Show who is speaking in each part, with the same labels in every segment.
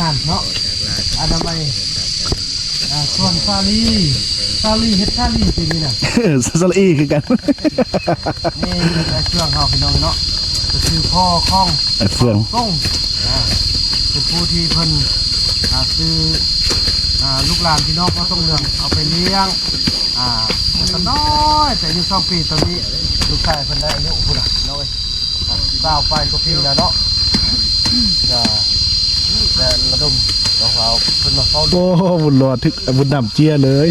Speaker 1: านเนาะอนามัยส่วนซาลีเฮ็ดซาลีปีนี้น่ะ
Speaker 2: ซาลีคือกัน
Speaker 1: นี่เชื่องเฮาพี่น้องเนาะก็คือพ่อคล้อง
Speaker 2: เฟือง
Speaker 1: ต้องเป็นผู้ที่เพิ่นซื้อลูกหลานพี่น้องก็ต้องเลี้ยงเอาไปเลี้ยงตอนน้อยแต่อายุ2 ปีตอนนี้ลูกชายเพิ่นได้อายุพุ่นน่ะเนาะ20 ไปก็ปีแล้วเนาะจะระดมเราเพิ่นมาเฝ้า
Speaker 2: โอ้บุญรอดทึกบุญนำเจียเลย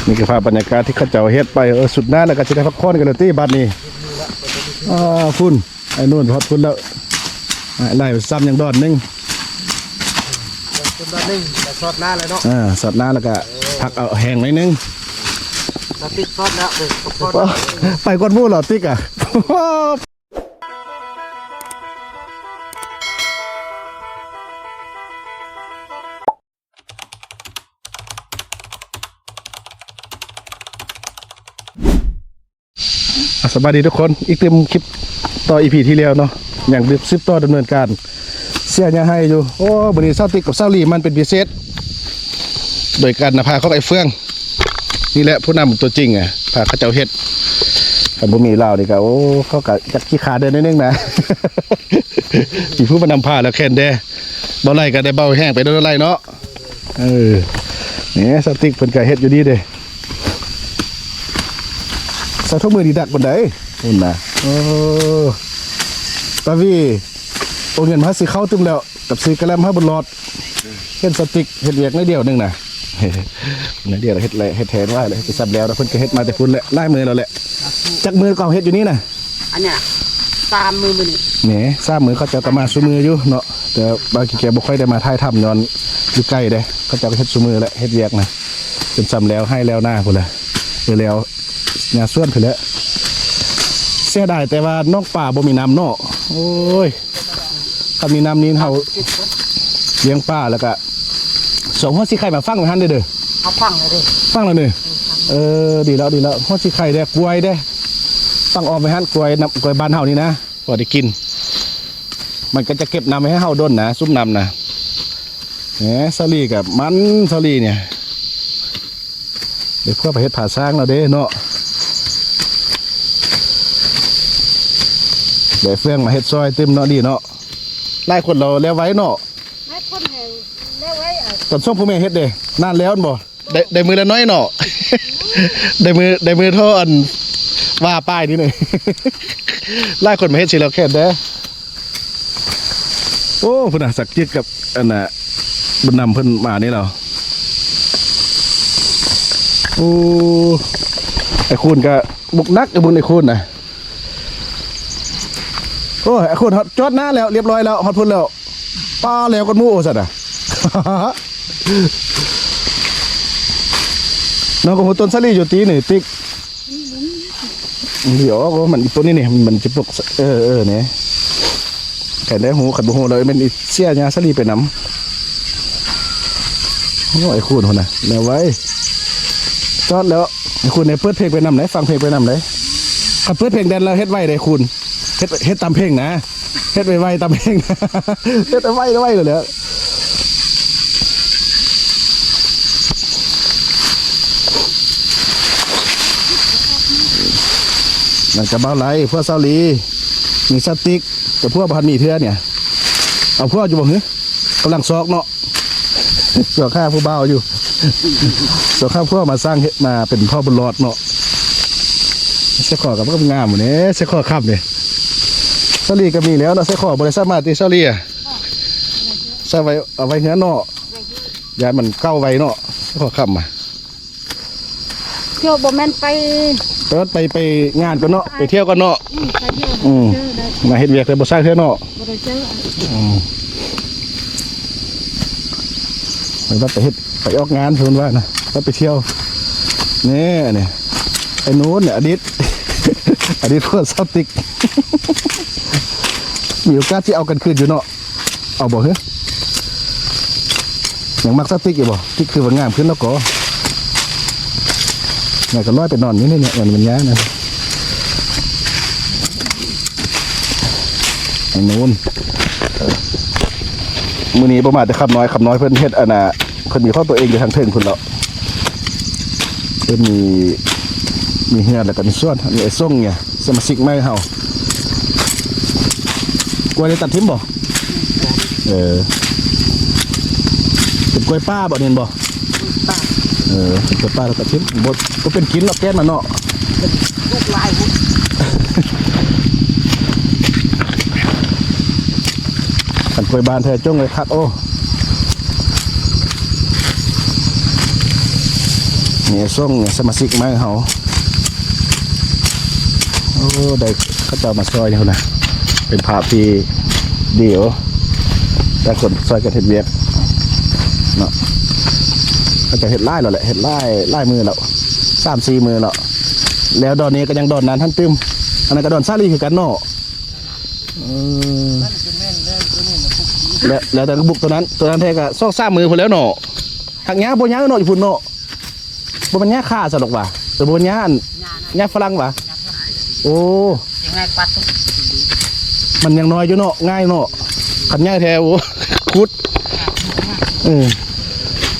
Speaker 2: นี่คือภาพบรรยากาศที่เขาเจ้าเฮ็ดไปสุดหน้าแล้วก็จะได้พักผ่อนกันเลยที่บัดนี้คุณไอ้นู่นพอดคุณแล้วไล่ซ้ำยังดอดนึง
Speaker 1: ดอดนึงแต่สอดหน้าเลยเนาะ
Speaker 2: สอดหน้าแล้วก็พักเอาแห้งหน่อยนึง
Speaker 1: ติ๊กซอดแล้ว
Speaker 2: ไปก้อนมูเหรอติ๊กสวัสดีทุกคนอีกเต็มคลิปต่ออีพีที่แล้วเนาะอย่างดึบซิปต่อดำเนินการเสียยังให้อยู่โอ้บริษัทติ๊กกับเซาลีมันเป็นพิเศษโดยการนำพาเขาไอ้เฟื่องนี่แหละผู้นำตัวจริงพาเขาเจ้าเฮ็ดขันบุมีเล่าดีกว่าโอ้เขากะจักขี้ขาเดินนิดนึงนะจีผู้มานำพาแล้วแค่นเด้เบาไหลก็ได้เบาแห้งไปด้วยไรเนาะเนี่ยสติ๊กเพิ่นก็เฮ็ดอยู่ดีเด้ใส่ทุกมือดีดักบนไดอุ่นนะโอ้ตาวีโอนเงินมาซื้อข้าวตึมแล้วกับซื้อกระแลมให้บนรถเฮ็ดสติ๊กเฮ็ดเวียกในเดียวนึงนะในเดียวเฮ็ดอะไรเฮ็ดแทนว่าอะไรไปซับแล้วเพิ่นก็เฮ็ดมาแต่พุ่นแหละไล่มือเราแหละจักมือเก่าเฮ็ดอยู่นี่นะ
Speaker 1: อันเนี้ย3 มือนี่
Speaker 2: เนี่ย3 มือเขาจะมาซุมืออยู่เนาะแต่บางทีแกบ่ค่อยได้มาถ่ายทำย้อนอยู่ใกล้เด้เขาจะเฮ็ดซุมือแหละเฮ็ดเวียกนะจนซ้ำแล้วให้แล้วหน้าพุ่นละแล้วงานส่วนพุ่นแล้วเสียดายแต่ว่าน้องป่าบ่มีน้ำเนาะโอ้ยถ้ามีน้ำนี้เขาเลี้ยงป่าแล้วก็ส่งหัวสีไข่มาฟังไปหันเด้อ
Speaker 1: เขาฟังเลยดิ
Speaker 2: ฟังแล้วนี่ดีแล้วหัวสีไข่ได้กล้วยได้ฟังออกไปหันกล้วยน้ำกล้วยบ้านเฮานี่นะพอได้กินมันก็จะเก็บน้ำให้เฮาด้นนะซุปน้ำนะเนี่ยซาลีกับมันซาลีเนี่ยเดี๋ยวพวกไปเฮ็ดผ่าสร้างเราเด้เนาะเดี๋ยวเฟื่องมาเฮ็ดซอยเต็มเนาะดีเนาะไล่คนเราแล้วไว้เนาะ
Speaker 1: ไล่คนแห่งแล้วไว้
Speaker 2: ตอนช่วงพ่อแม่เฮ็ดเด้นานแล้วบ่ได้มือละน้อยเนาะได้มือเท่าอันว่าป้ายนี่หน่อยไล่คนมาเฮ็ดสิแล้วแค่เด้โอ้พุ่นน่ะสักจิตกับอันน่ะบุญนำเพิ่นมานี่เราโอ้ไอ้คุณก็บุกนักไอ้บุญไอ้คุณน่ะโอ้ไอ้คุณฮอตจอดหน้าแล้วเรียบร้อยแล้วฮอตพุ่นแล้วป้าแล้วกันมูโอสัตว์น้องก็หัวต้นซาลีอยู่ตีหนึ่งติ๊กเดี๋ยวก็มันตัวนี้นี่มันจะปลุกเนี่ยแขนได้หูขัดบุหูเลยมันเสียยาซาลีไปน้ำโอ้ไอ้คุณคนน่ะแนวไว้จอดแล้วไอ้คุณในเปิดเพลงไปนำไหนฟังเพลงไปนำไหนขัดเปิดเพลงแดนแล้วเฮ็ดไว้เลยคุณเฮ็ดตามเพลงนะเฮ็ดไว้ตามเพลงนะเฮ็ดไว้เลยแล้วมันจะเบาไหลพวกซาลีมีสติ๊กแต่พวกพันมีเทือเนี่ยเอาพวกอยู่บ่หือกำลังซอกเนาะสวข้าผู้เบาอยู่สวข้าพวกมาสร้างมาเป็นพ่อบุญรอดเนาะเสขอกับก็งามเหมือนนี้เสขอขับเนี่ยซาลีก็มีแล้วเนาะเสขอบริษัทมาตีซาลีใส่ไว้เอาไว้เนื้อเนาะยามันเก้าไว้เนาะเสขอขับมา
Speaker 1: เที่ยวบ่แม่นไป
Speaker 2: ไปงานกันเนาะไปเที่ยวกันเนาะมาเฮ็ดเวียกแต่บ่สร้างเที่ยวเนาะไปว่าไปเฮ็ดไปออกงานเพิ่นว่านะว่าไปเที่ยวนี่ไอ้นู้นเนี่ยอดีตพวกซาติกมีโอกาสที่เอากันคืนอยู่เนาะเอาบ่เฮ้ยอย่างมักซาติกอยู่บ่ที่คือว่างามขึ้นแล้วก็เนี่ยก็ร้อยไปนอนนี่เนี่ยมันย้ายนะ ไอ้นู้นมื้อนี้ประมาณแต่ขับน้อยเพิ่นเฮ็ดอันน่ะเพิ่นมีข้อตัวเองอยู่ทางเทิงพุ่นแล้วเพิ่นมีเฮือนแล้วก็มีส่วนมีไอ้ส่งเนี่ยสมาชิกใหม่เฮากล้วยได้ตัดทิ่มบ่เป็นกล้วยป้าบ่เนี่ยบ่กล้วยป้าแล้วตัดทิ่มบ่ก็เป็นกินแล้วแก้นมันเนาะ
Speaker 1: ลูกลายพุ่น
Speaker 2: กันกล้วยบานแท้จ้งเลยคักโอ้นี่ส่งสมาชิกใหม่เฮาโอ้ได้เขาเจ้ามาซอยนี่พุ่นน่ะเป็นภาพที่ดีโอ้แต่คนซอยกันเฮ็ดเวียกเนาะเขาจะเฮ็ดไล่แล้วแหละเฮ็ดไล่มือแล้ว3-4 มือแล้วแล้วดอนนี้ก็ยังดอนนั้นท่านตึมอันนั้นก็ดอนซาลีคือกันเนาะแล้วแต่บุกตัวนั้นแท้ก็2-3 มือพุ่นแล้วเนาะหักหญ้าบ่หญ้าเนาะอยู่พุ่นเนาะบ่มันหญ้าค่าซะดอกว่ะแต่บ่หญ้าหญ้าฝรั่งว่ะโอ้ยังไงปัดมันยังน้อยอยู่เนาะง่ายเนาะขันหญ้าแท้โอ้คุด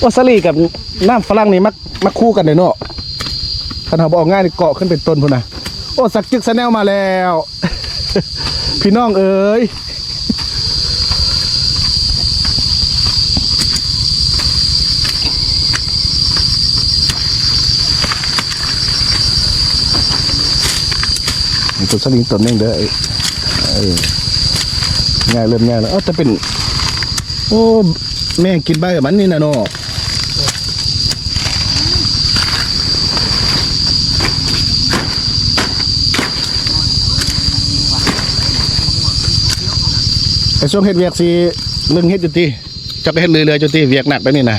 Speaker 2: ว่าซาลีกับน้ำฝรั่งนี่มักคู่กันเลยเนาะคันเฮาบ่ออกง่ายนี่เกาะขึ้นเป็นต้นพุ่นน่ะโอ้สักจึกซะแนวมาแล้ว พี่น้องเอ๋ยต้นสลิงต้นนึงเด้อง่ายเริ่มง่ายแล้วจะเป็นโอ้แม่กินใบกับมันนี่นะเนาะไอ้ช่วงเฮ็ดเวียกสิเรื่องเฮ็ดจุติจะไปเฮ็ดเรื่อยๆจุติเวียกหนักไปนี่นะ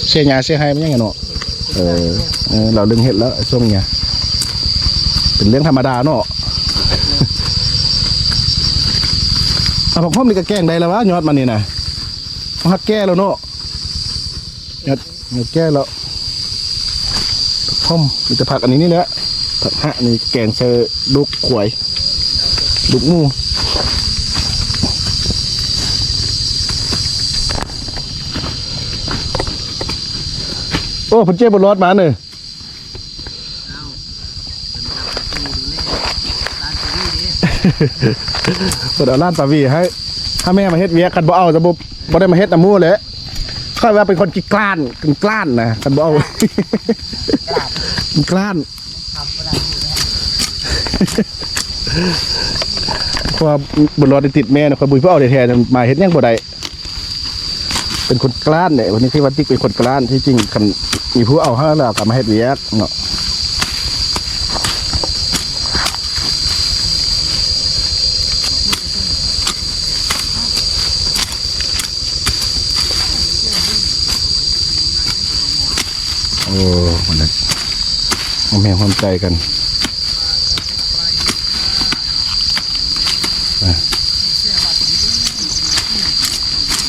Speaker 2: เสียหยาเสียหายมันยังไงเนาะเราเรื่องเฮ็ดแล้วไอ้ช่วงเนี่ยเป็นเรื่องธรรมดาเนาะเอาผักพ้อมนี่ก็แกงได้แล้ววะยอดมันนี่นะหักแก้แล้วเนาะยอดแก้แล้วผักพ้อมมันจะผักอันนี้นี่แหละผักหะนี่แกงเชอดุกขวยดุกมูโอ้ผมเจ็บบนรถมาเนอะเปิดเอาร้านปาวีให้ถ้าแม่มาเฮ็ดเวียกันบ่เอาจะบ่ได้มาเฮ็ดน้ำมูเลยค่อยว่าเป็นคนกินกล้านนะกันบ่เอากินกล้านเพราะว่าบนรถติดแม่นะคนบุญเพื่อเอาแท้ๆมาเฮ็ดยังบ่ได้เป็นคนกล้านเนี่ยวันนี้ที่วัดติ๊กเป็นคนกล้านที่จริงคันมีผู้เอาให้แล้วกลับมาเฮ็ดเวียกเนาะโอ้มันเลยเอาแม่ความใจกัน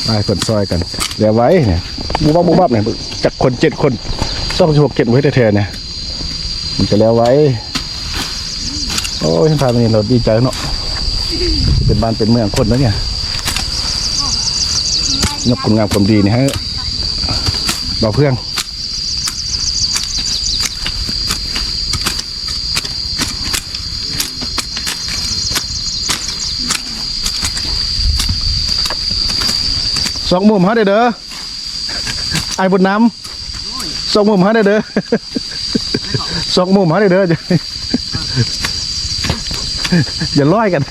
Speaker 2: ไล่คนซอยกันเดี๋ยวไว้เนี่ยบูบับเนี่ยจากคน7 คน26 7ไว้แท้ๆเนี่ยมันจะแล้วไว้โอ้ยทางนี้เราดีใจเนาะเป็นบ้านเป็นเมืองคนแล้วเนี่ยยกคุณงามความดีนี่ให้เราเพื่อน2 มุมฮะเด้อไอ้บุญน้ำ2 มุมฮะเด้อ2 มุมฮะเด้ออย่าล้อยกัน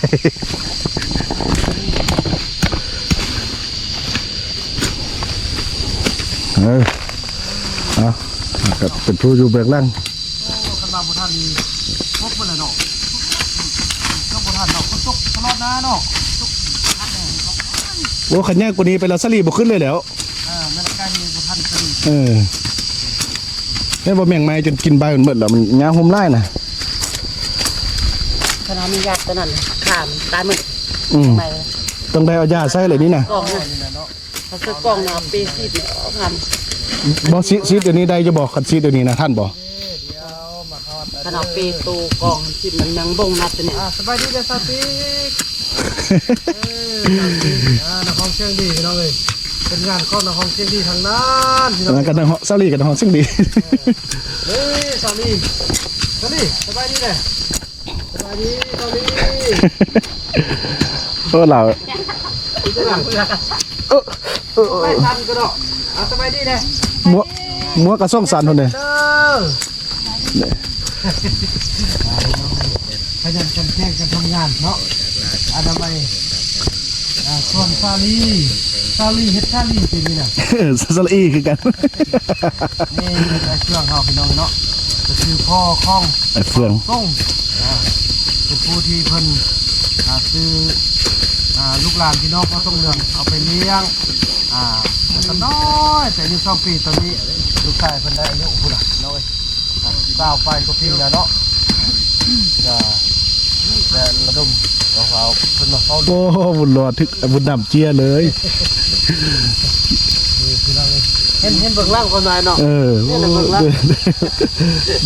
Speaker 2: เป็นผู้อยู่เบื้องหลังคันมาบุท่านมีพกไปเลยเนาะก็บุท่านเนาะคนตกตลอดนะเนาะโอ้ขันแย่กว่านี้ไปแล้วสลีบขึ้นเลยแล้วแม่ละกายมีบุท่านสลีนี่บ่แม่งไม้จนกินใบมันหมดแล้วมันยาห่มไล่นะ
Speaker 3: ขนาดมียาตัวนั้นขามันตายหมด
Speaker 2: ต้องได้เอายาใส่เลยนี่นะ
Speaker 3: กล่องเขาซื้อกล่องเนาะปีซีดท
Speaker 2: ำบอกซีดเดี๋ยวนี้ได้จะบอกขันซีดเดี๋ยวนี้นะท่านบอก
Speaker 3: ขนาดปีตูกล่องที่มันยังบ่งนัดตัวนี้
Speaker 1: สบายดีเด้อสติก นครเชียงดีพี่น้องเอ้ยเป็นงานของนครเชียงดีทางนั้นพี่น้อง
Speaker 2: แล้วกันทางเซาลีกับทางฮอนซึ่งดี
Speaker 1: เฮ้ยสามีสบายดีเลยสบายดีสามี
Speaker 2: เพราะเรา
Speaker 1: ไปทันก็ดอกสบายดีเลย
Speaker 2: มัวกระส่องสันคนเนี่ย
Speaker 1: ขยันกันแข่งกันทำงานเนาะอนามัยส่วนซาลีเฮ็ดซาลีเป็นนี่นะ
Speaker 2: ซาลีคือกัน
Speaker 1: นี่เครื่องเขาพี่น้องเนาะก็คือพ่อคล้อง
Speaker 2: ไอ้เฟือง
Speaker 1: ส่งเป็นผู้ที่เพิ่นซื้อลูกหลานพี่น้องเขาต้องเรืองเอาไปเลี้ยงตอนน้อยแต่อายุ2 ปีตอนนี้ลูกชายเพิ่นได้อายุพุ่นน่ะน้อย9 ไปก็ปีแล้วเนาะจะระดมเอาเพิ่นมาเฝ้า
Speaker 2: โอ้บุญรอดทึกบุญนำเจียเลย
Speaker 1: พี่น้องเลยเห็นเบื้องล่างคนหน่อยเนาะ
Speaker 2: เ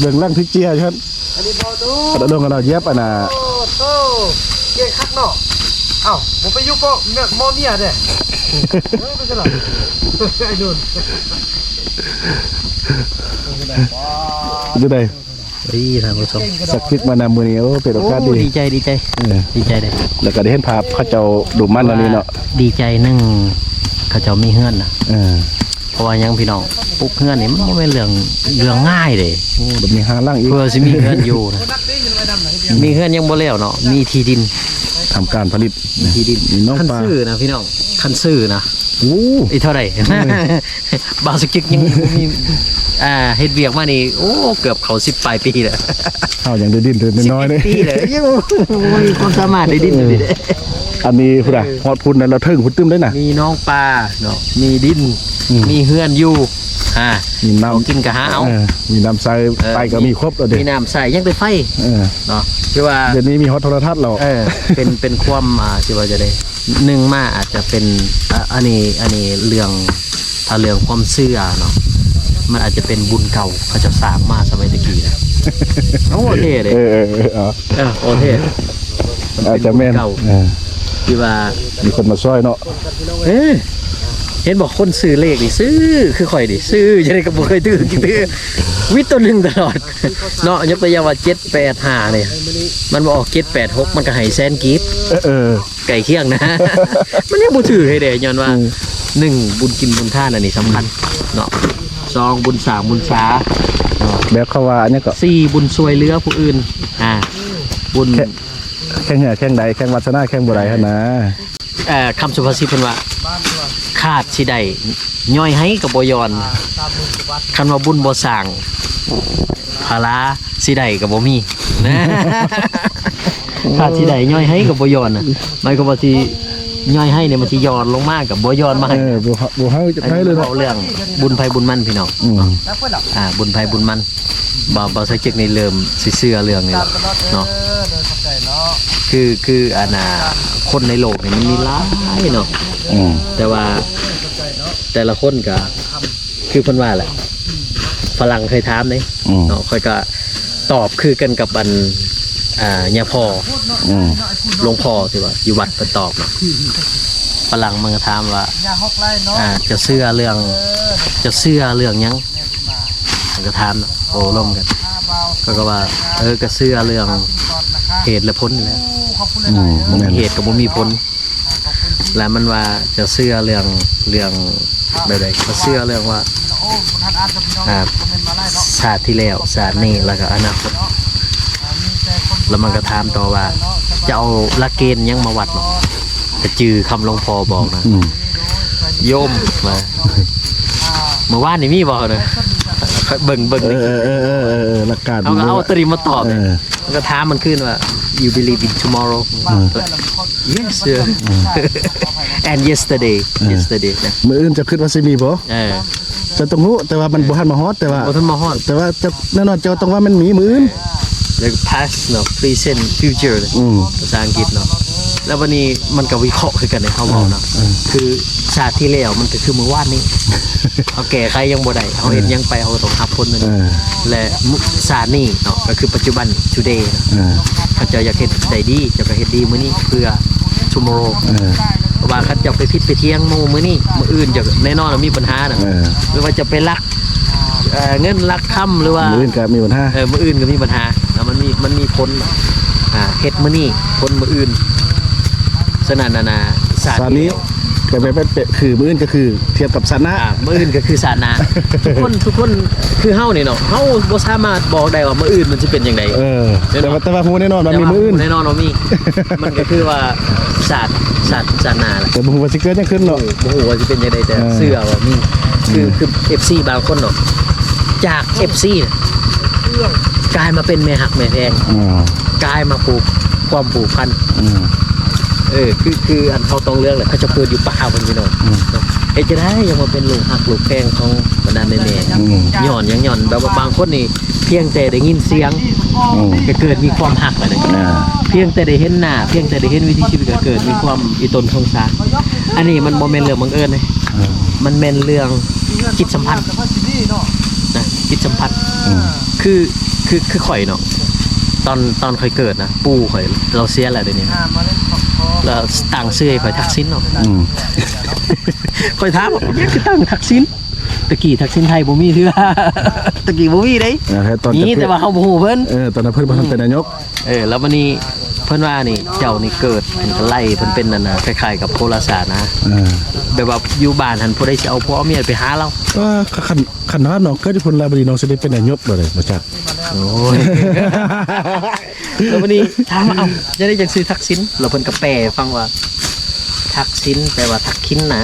Speaker 2: บื้องล่างทึกเจียฉัน
Speaker 1: อันนี้พอดู
Speaker 2: กระโดดกันเราเย็บอ่ะนะ
Speaker 1: โอ้เก่งคักเนาะเอ้าผมไปอยู่ปอมอเมียเด้ไม่ใช่หรอไอ้นุ่น
Speaker 2: ดูได้
Speaker 4: ดีท่านผู้ชม
Speaker 2: สักคลิกมานำมือนี้โอ้เป็นโอกาสดี
Speaker 4: ดีใจดีใจเลย
Speaker 2: แล้วก็ได้เห็นภาพเขาเจ้าดูมันอันนี้เนาะ
Speaker 4: ดีใจนึ่งเขาเจ้ามีเฮือนนะ เพราะว่ายังพี่น้องปลูกเฮือนนี่มันบ่แม่นเรื่องง่ายเด้
Speaker 2: โอ้เดี๋ยวมีหาล่างอีก
Speaker 4: เพื่อสิมีเฮือนอยู่นะมีเฮือนยังบ่แล้วเนาะมีที่ดิน
Speaker 2: ทำการผลิต
Speaker 4: ที่ดิน
Speaker 2: มีน้อง
Speaker 4: คัน
Speaker 2: ปลา
Speaker 4: ซื้อนะพี่น้องคันซื้อนะ
Speaker 2: โอ้
Speaker 4: อีเท่าไหร่ บางสักจึกยังบ่มีเฮ็ดเวียกมานี่โอ้เกือบเขา10 ปลายปีแล้ว
Speaker 2: ข้าวอย่างได้ดินเดือนน้อยๆเลย
Speaker 4: 11 ปีเลยยังบ่มีความสามารถได้ดินเลยเด้
Speaker 2: อันนี้พุ่นน่ะฮอดพุ่นน่ะเราเทิงพุ่นตึ้มได้น่ะ
Speaker 4: มีน้องปลาเนาะมีดิน มีเฮือนอยู่
Speaker 2: มี
Speaker 4: ของกินก็หาเอา
Speaker 2: มีน้ำใสไปก็มีครบแล้วเด็
Speaker 4: มีน้ำใส่ยังได้ไฟเนาะคือว่า
Speaker 2: เดี๋ยวนี้มีฮอตโทรทัศน์เรา
Speaker 4: เป็นความที่ว่าจะได้หนึ่งมาอาจจะเป็นอันนี้เรื่องถ้าเรื่องความเชื่อเนาะมันอาจจะเป็นบุญเก่าเขาจะสร้างมาสมัยตะกี้นะโอ้เท่เลยโอ้เท่
Speaker 2: อาจจะแม่น
Speaker 4: เก่าที่ว่า
Speaker 2: มีคนมาช่วยเนาะ
Speaker 4: เห็นบอกคนซื้อเลขนี่ซื้อคือข่อยดิซื้อจะได้กระบอกเคยตื้อวิตตัวหนึ่งตลอดเนาะยกตัวอย่างว่า785เนี่ยมันบอก786มันก็ให้แสนกีบไก่เคียงนะ มันยังบ่ถือให้เด้ย้อนว่า1บุญกินบุญท่านอันนี้สำคัญเนาะ2บุญสร้างบุญษา
Speaker 2: แบบเขาว่าอันนี้ก็
Speaker 4: 4บุญช่วยเหลือผู้อื่นบุญ
Speaker 2: แข่งเหงื่อแข่งใดแข่งวัฒนาแข่งบ่ได้หั่นนะ
Speaker 4: คำสุภาษิตเพิ่นว่าขาดสิได้ย่อยให้กับบ่ยอนคันว่าบุญบ่สร้างภาระสิได้ก็บ่มีนะขาดสิได้ย่อยให้กับบ่ยอนน่ะหมายความว่าสิย่อยให้เนี่ยมันสิย้อนลงมากับบ่ย้อนมาให้
Speaker 2: บ่เฮาจะให้เลย
Speaker 4: เนาะเรื่องบุญภัยบุญมันพี่น้องบุญภัยบุญมันบ่สักจึกในเริ่มสิเชื่อเรื่องนี้แล้วเนาะคือคนในโลกนี่มันมีหลายเนาะแต่ว่าแต่ละคนก็คือเพิ่นว่าแหละฝรั่งเคยถามเนาะค่อยก็ตอบคือกันกับอันย่าพ่อหลวงพ่อที่ว่าอยู่วัดเพิ่นตอบเนาะฝรั่งมันก็ถามว่าจะเชื่อเรื่องหยังมันก็ถามเนาะโอ้ร่วมกันก็ว่าก็เชื่อเรื่องเหตุและผลนี่แหละบ่มีเหตุก็บ่มีผลแล้วมันว่าจะเชื่อเรื่องแบบใดก็เชื่อเรื่องว่าชาติที่แล้วชาตินี้แล้วก็อนาคตแล้วมันก็ถามต่อว่าจะเอาหลักเกณฑ์ยังมาวัดเนาะก็จือคำหลวงพ่อบอกนะโยมมาเมื่อวานนี่มีบอกเลยเบิ่ง
Speaker 2: หลักการ
Speaker 4: เอาตรีมาตอบมันก็ถามมันขึ้นว่า you believe in tomorrow yes sir and yesterday นะ
Speaker 2: มื้ออื่นจะคิดว่าสิมีบ่จะต้องรู้แต่ว่ามันบ่ทันมาฮอดแต่ว่าแต่ว่าจะแน่นอนจะต้องว่ามันมีมื้ออื่น
Speaker 4: like past เนาะ present future ภาษาอังกฤษเนาะแล้ววันนี้มันก็วิเคราะห์คือกันในเขาบอกเนาะคือชาติที่แล้วมันก็คือเมื่อวานนี้เอาแก่ใครยังบ่ได้เอาเห็นยังไปเอาต้องรับผลนั่นและชาตินี้เนาะก็คือปัจจุบัน today เขาจะอยากเฮ็ดได้ดีจะก็เฮ็ดดีมื้อนี้เพื่อ tomorrow เพราะว่าเขาจะไปพิษไปเที่ยงมื้อนี้มื้ออื่นจะแน่นอนว่ามีปัญหาน่ะไม่ว่าจะไปลักเงินลักค่ำหรือว่า
Speaker 2: มื้ออื่นก็มีปัญหา
Speaker 4: มื้ออื่นก็มีปัญหาแล้วมันมีผลเฮ็ดมื้อนี้ผลมื้ออื่นฉะนั้นน่ะศาสตร์นี้
Speaker 2: ก็เป็นคือมื้ออื่นก็คือเทียบกับศาสนา
Speaker 4: มื้ออื่นก็คือศาสนาทุกคนคือเฮานี่เนาะเฮาบ่สามารถบอกได้ว่ามื้ออื่นมันสิเป็นจังได
Speaker 2: แต่ว่าฮู้แน่นอนว่ามีมื้ออื่น
Speaker 4: แน่นอนว่ามีมันก็คือว่าศาสนาแหละ
Speaker 2: แต่บ่ฮู้ว่าสิเกิดจังขึ้นเนาะ
Speaker 4: บ่ฮู้ว่าสิเป็นจังไดแต่เชื่อว่ามีคือ FC บางคนเนาะจาก FC กลายมาเป็นแม่ฮักแม่แพงกลายมาผูกความผูกพันคืออันเขาต้องเรื่องแหละเขาจะเกิดอยู่ป่าบนพี่น้องเฮ้ยจะได้ยังมาเป็นลูกหักลูกแพงของบรรดาแม่ๆย่อนแบบว่าบางคนนี่เพียงแต่ได้ยินเสียงก็เกิดมีความหักเลยเพียงแต่ได้เห็นหน้าเพียงแต่ได้เห็นวิถีชีวิตก็เกิดมีความอีตนสงสารอันนี้มันโมเมนต์เรื่องบังเอิญเลยมันเป็นเรื่องจิตสัมพันธ์นะจิตสัมพันธ์คือข่อยเนาะตอนข่อยเกิดนะปู่ข่อยเราเสียแหละเดี๋ยวนี้แล้วต่างชื่อข่อยทักษิณเนาะข่อยถามว่าคือตั้งทักษิณตะกี้ทักษิณไทยบ่มีเทื่อตะกี้บ่มีเด้นี่แต่ว่าเขาบ่ฮู้เพิ่น
Speaker 2: ตอนนั้นเพิ่นบ่ทันเป็นนายก
Speaker 4: แล้ววันนี้เพิ่นว่านี่เจ้านี่เกิดเพิ่นก็ไล่เพิ่นเป็นนั่นน่ะคล้ายๆกับโหราศาสตร์นะแบบว่าอยู่บ้านหั่นผู้ใดสิเอาพ่อเอาเมียไปหาเรา
Speaker 2: คันว่าน้องเกิดที่พุ่นลาบดีน้องสิได้เป็นนายกบ่ได้บ่จัก
Speaker 4: โอ้ยแล้ววันนี้ถามเอาจะได้จังซื้อทักษิณแล้วเพิ่นก็แปลฟังว่าทักษิณแปลว่าทักขิณนะ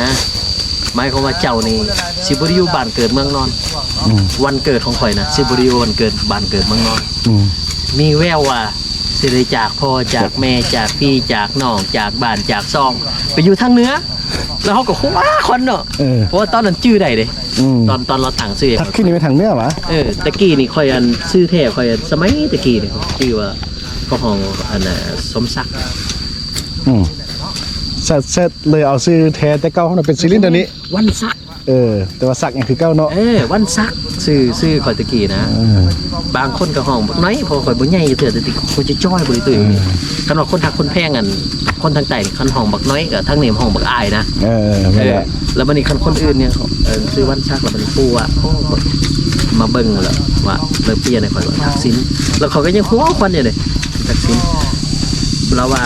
Speaker 4: หมายความว่าเจ้านี่สิบ่ได้อยู่บ้านเกิดเมืองนอนวันเกิดของข่อยนะสิบ่ได้อยู่วันเกิดบ้านเกิดเมืองนอนมีแววว่าสิได้จากพ่อจากแม่จากพี่จากน้องจากบ้านจากซองไปอยู่ทางเหนือแล้วเขาก็คว้าคนเนาะเพราะว่าตอนนั้นชื่อใดเด้ตอนเราต่างชื่อ
Speaker 2: ทักขิณนี่ไปทางเหนือวะ
Speaker 4: ตะกี้นี่ค่อยอันชื่อแท้ค่อยสมัยตะกี้นี่ชื่อว่าก็ห้องอันน่ะสมศักดิ์
Speaker 2: เสร็จเลยเอาซื้อแท้แต่เก่าเฮาเป็นซิลินเดี๋ยวนี้
Speaker 4: วันศักดิ์
Speaker 2: แต่ว่าศักดิ์ยังคือเก่าเนาะ
Speaker 4: วันศักดิ์ชื่อค่อยตะกี้นะบางคนก็ห้องบักน้อยพอค่อยบ่ใหญ่เถื่อแต่ติคนจะจ้อยบ่ได้ตื่นคันว่าคนทักคนแพงอันคนทางใต้คันห้องบักน้อยก็ทางนี้ห้องบักอายนะแล้วบัดนี้คันคนอื่นเนี่ยชื่อวันศักดิ์แล้วบัดนี้ปู่ว่ามาเบิ่งแล้วว่าเริ่มเปลี่ยนให้ค่อยว่าทักษิณแล้วเขาก็ยังหัวควันอยู่เลยทักษิณแล้วว่า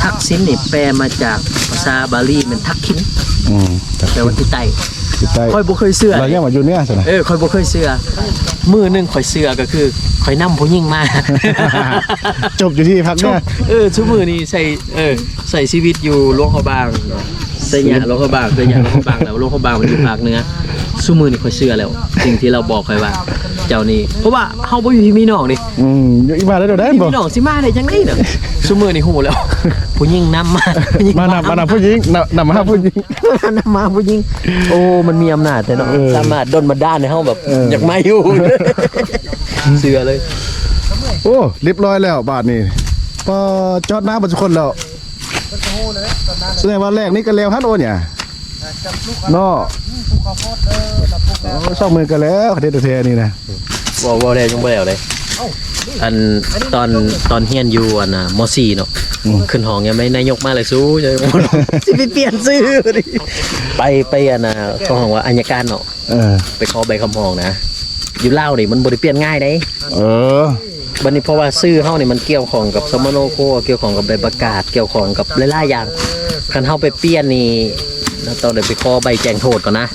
Speaker 4: ทักษิณนี่แปลมาจากภาษาบาลีเป็นทักขิณแปลว่าที่ใต้ค่อยบ่เคยเชื่อ
Speaker 2: เรายังว่าอยู่เนี่ยซั่นน่ะ
Speaker 4: ค่อยบ่เคยเชื่อมื้อนึงค่อยเชื่อก็คือค่อยนำผู้หญิงมา
Speaker 2: จบอยู่ที่พักเนี่ย
Speaker 4: ชั่วมื้อนี้ใส่ชีวิตอยู่หลวงพระบางใส่หญ้าหลวงพระบางใส่หญ้าหลวงพระบางแล้วหลวงพระบางมันอยู่ภาคเหนือชั่วมื้อนี้ค่อยเชื่อแล้วสิ่งที่เราบอกค่อยว่าเจ้านี่เพราะว่าเฮาบ่อยู่ที่มีน้องนี่
Speaker 2: อยู่อีบ้านแล้วได้บ่
Speaker 4: มีน้องสิมาได้จังได๋เนาะชั่วมื้อนี้ฮู้แล้วผู้หญิงนำม
Speaker 2: านำผู้หญิงนำมาผู้หญิง
Speaker 4: นำมาผู้หญิงโอ้มันมีอำนาจแต่เนาะสามารถดลบันดาลให้เฮาแบบอยากมาอยู่เชื่อเลย
Speaker 2: โอ้เรียบร้อยแล้วบาทนี้พอจอดน้ำบัดทุกคนแล้วแสดงว่าแรกนี้ก็แล้วฮั่นโอเนี่ยเนาะ2มื้อก็แล้วเฮ็ดแท้ๆนี่นะ
Speaker 4: บ่ได้จังบ่แล้วเลยอันตอนเฮียนอยู่อันน่ะม.4 เนาะขึ้นห้องยังไม่นายกมาเลยสู้จะสิไปเปลี่ยนชื่อไปอันน่ะก็ห้องว่าอัยการเนาะไปขอใบคำห้องนะอยู่ลาวนี่มันบ่ได้เปลี่ยนง่ายเด้บัดนี้เพราะว่าชื่อเฮานี่มันเกี่ยวข้องกับสมโนโคเกี่ยวข้องกับใบประกาศเกี่ยวข้องกับหลายๆอย่างคันเฮาไปเปลี่ยนนี่ต้องได้ไปขอใบแจ้งโทษก่อนนะ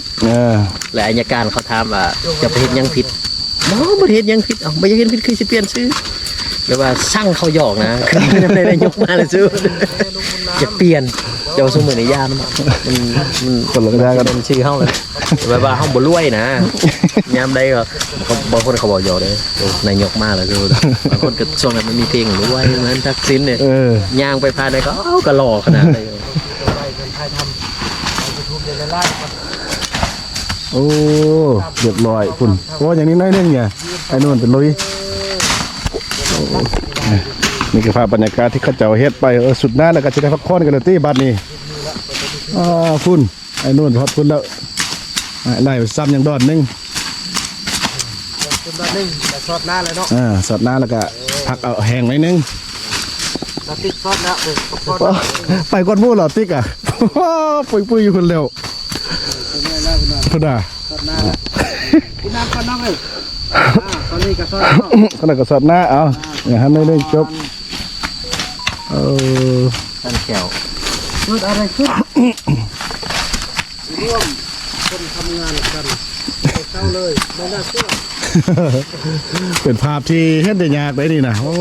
Speaker 4: และอัยการเขาถามว่าจะไปเฮ็ดหยังผิดบ่เฮ็ดหยังผิดบ่อยากเฮ็ดผิดคือสิเปลี่ยนชื่อแบบว่าสั่งเขาหยอกนะคือไม่ได้ยกมาเลยชื่อจะเปลี่ยนเจ้าสมุนในยามัน
Speaker 2: คนละกัน
Speaker 4: เป็นชื่อเฮาเลยแบบว่าเฮาบ่รวยนะยามใดก็บางคนเขาบอกหยอกเด้นายกมาแล้วคือบางคนก็ช่วงนั้นมันมีเพลงรวยเหมือนทักษิณเนี่ยย่างไปพาได้ก็หล่อขนาดเลย
Speaker 2: โอ้เรียบร้อยคุณเพราะอย่างนี้น้อยนึงเนี่ยไอ้นู่นเป็นลุยนี่คือภาพบรรยากาศที่เขาเจ้าเฮ็ดไปสุดหน้าแล้วก็จะได้พักผ่อนกันเลยที่บัดนี้คุณไอ้นู่นพอดคุณแล้วไล่ซ้ำอย่างดอนนึง
Speaker 1: ดอนนึงสอดหน้าเลยเนาะ
Speaker 2: สอดหน้าแล้วก็พักเอาแห้งไว้นึง
Speaker 1: สติ๊กซอสแล้วเออซอส
Speaker 2: ไปก่อนหมู่เหรอติ๊กอ่ะ ปุยอยู่คนเร็ว
Speaker 1: เป็นไงแล้วพี่น้อง
Speaker 2: พุ่นน่ะ
Speaker 1: ซอสหน้าแล้วกินน้ำก่อนน้องเอ้ยตอนนี้ก็ซอสเนาะ
Speaker 2: ขนาดกระสอบหน้าเอาอย่าให้ไม่ได้จบ
Speaker 4: ท่านแขว
Speaker 1: เกิดอะไรขึ้นร่วมคนทำงานกันเช้าเลยไม่น่าเชื่อ
Speaker 2: เป็นภาพที่เห็นได้ยากเลยนี่นะโอ้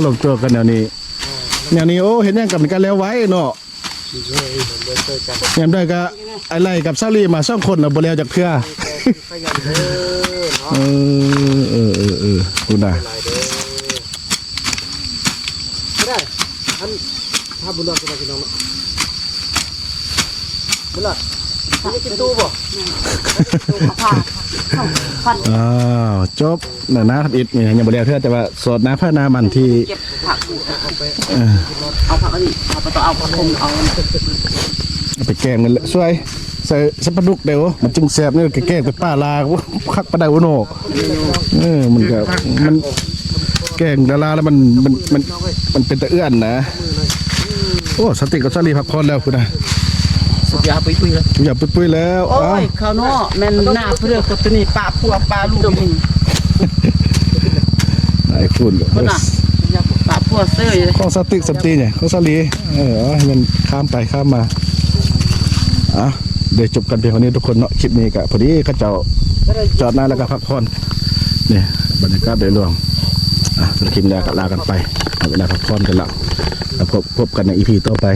Speaker 2: ลงตัวกันแนวนี้โอ้เห็นยังกันแล้วไว้เนาะยังได้ก็อะไรกับซาลีมาสองคนเราบ่แล้วจากเพื่อ
Speaker 1: ขยันเด้อเนาะ
Speaker 2: คุณน่ะ
Speaker 1: ไม่ได้ท่านถ้าบุญรอดจะมากินน้องเนาะบุญรอดจะกินตู้บ่
Speaker 2: อ้าวจบน่ะนะทับอิดนี่ยังบ่แล้วเทื่อแต่ว่าสดน้ำผ้านามันที่
Speaker 3: เก็บผักเอาผักอันนี้เอาไปต่อเอาผักคมเอา
Speaker 2: เอาไปแกงกันเลยช่วยใส่สับปะดุกเดี๋ยวมันจึงแซ่บนี่แกงไปป้าลาคักปะไดวโนมันก็มันแกงดาราแล้วมันเป็นตะเอื้อนนะโอ้สติกับซาลีพักผ่อนแล้วคุณนะ
Speaker 4: สุดยอดปุ้ยๆแล้ว
Speaker 2: อย่าปุ้ยๆแล้ว
Speaker 3: โอ้ยข้าวเนาะแม่นหน้าเพื่อคนตัวนี้ปลาพัวปลาลูกมึง
Speaker 2: ไอ้คุณ
Speaker 3: คนน่ะปลาพัวเสื้อ
Speaker 2: ข้องสติกสติเนี่ยข้องซาลีให้มันข้ามไปข้ามมาอ่ะเดี๋ยวจบกันเพียงเท่านี้ทุกคนเนาะคลิปนี้ก็พอดีข้าเจ้าจอดหน้าแล้วก็พักผ่อนเนี่ยบรรยากาศโดยรวมสำหรับคลิปนี้ก็ลากันไปเอาเวลาพักผ่อนกันละแล้วพบกันในอีพีต่อไป